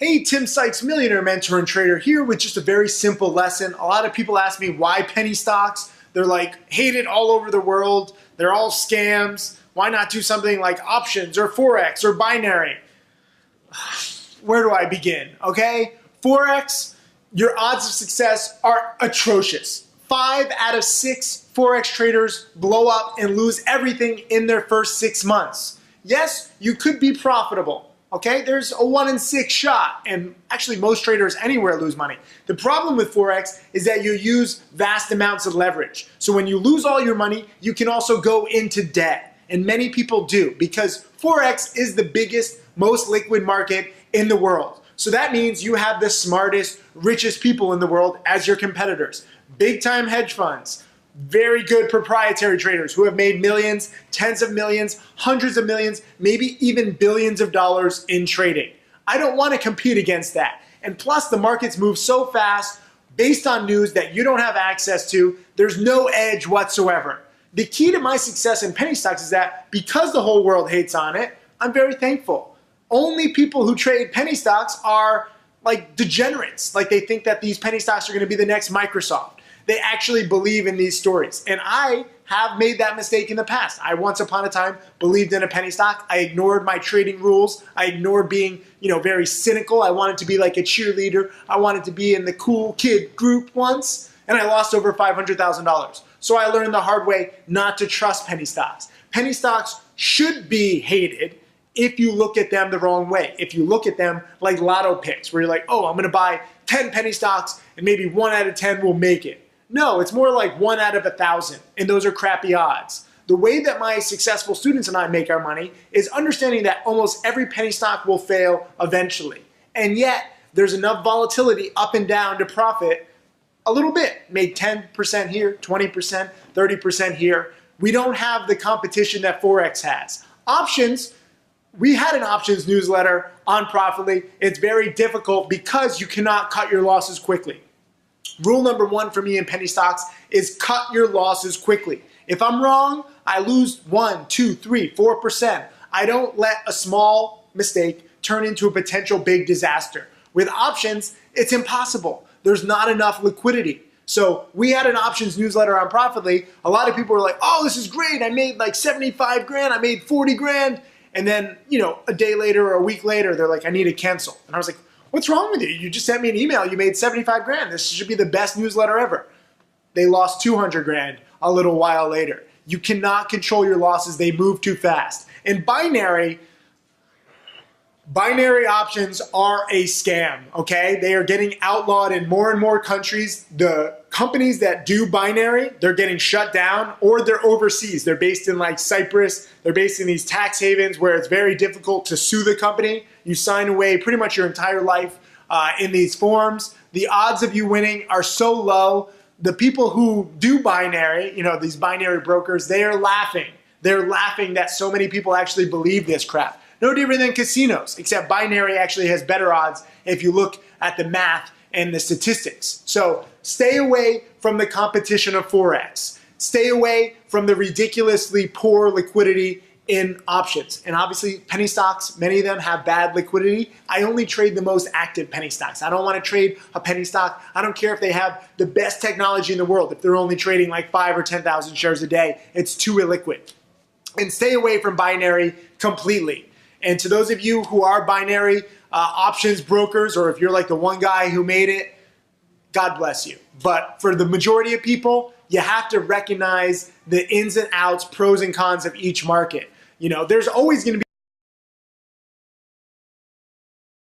Hey, Tim Sykes, millionaire mentor and trader here with just a very simple lesson. A lot of people ask me why penny stocks. They're like hated all over the world. They're all scams. Why not do something like options or Forex or binary? Where do I begin? Okay, Forex, your odds of success are atrocious. 5 out of 6 Forex traders blow up and lose everything in their first 6 months. Yes, you could be profitable. Okay, there's a 1 in 6 shot, and actually most traders anywhere lose money. The problem with Forex is that you use vast amounts of leverage. So when you lose all your money, you can also go into debt, and many people do because Forex is the biggest, most liquid market in the world. So that means you have the smartest, richest people in the world as your competitors. Big time hedge funds, very good proprietary traders who have made millions, tens of millions, hundreds of millions, maybe even billions of dollars in trading. I don't want to compete against that. And plus the markets move so fast based on news that you don't have access to. There's no edge whatsoever. The key to my success in penny stocks is that because the whole world hates on it, I'm very thankful. Only people who trade penny stocks are like degenerates. Like they think that these penny stocks are going to be the next Microsoft. They actually believe in these stories. And I have made that mistake in the past. I once upon a time believed in a penny stock. I ignored my trading rules. I ignored being, very cynical. I wanted to be like a cheerleader. I wanted to be in the cool kid group once, and I lost over $500,000. So I learned the hard way not to trust penny stocks. Penny stocks should be hated if you look at them the wrong way. If you look at them like lotto picks, where you're like, oh, I'm gonna buy 10 penny stocks and maybe 1 out of 10 will make it. No, it's more like 1 out of 1,000, and those are crappy odds. The way that my successful students and I make our money is understanding that almost every penny stock will fail eventually. And yet, there's enough volatility up and down to profit a little bit. Made 10% here, 20%, 30% here. We don't have the competition that Forex has. Options, we had an options newsletter on Profitly. It's very difficult because you cannot cut your losses quickly. Rule number 1 for me in penny stocks is cut your losses quickly. If I'm wrong, I lose 1, 2, 3, 4%. I don't let a small mistake turn into a potential big disaster. With options, it's impossible. There's not enough liquidity. So we had an options newsletter on Profitly. A lot of people were like, oh, this is great. I made like 75 grand. I made 40 grand. And then, a day later or a week later, they're like, I need to cancel. And I was like, what's wrong with you? You just sent me an email. You made 75 grand. This should be the best newsletter ever. They lost 200 grand a little while later. You cannot control your losses. They move too fast. And binary options are a scam, okay? They are getting outlawed in more and more countries. The companies that do binary, they're getting shut down, or they're overseas. They're based in like Cyprus. They're based in these tax havens where it's very difficult to sue the company. You sign away pretty much your entire life in these forms. The odds of you winning are so low. The people who do binary, these binary brokers, they are laughing. They're laughing that so many people actually believe this crap. No different than casinos, except binary actually has better odds if you look at the math and the statistics. So stay away from the competition of Forex. Stay away from the ridiculously poor liquidity in options. And obviously penny stocks, many of them have bad liquidity. I only trade the most active penny stocks. I don't want to trade a penny stock. I don't care if they have the best technology in the world. If they're only trading like 5 or 10,000 shares a day, it's too illiquid. And stay away from binary completely. And to those of you who are binary options brokers, or if you're like the one guy who made it, God bless you. But for the majority of people, you have to recognize the ins and outs, pros and cons of each market. There's always going to be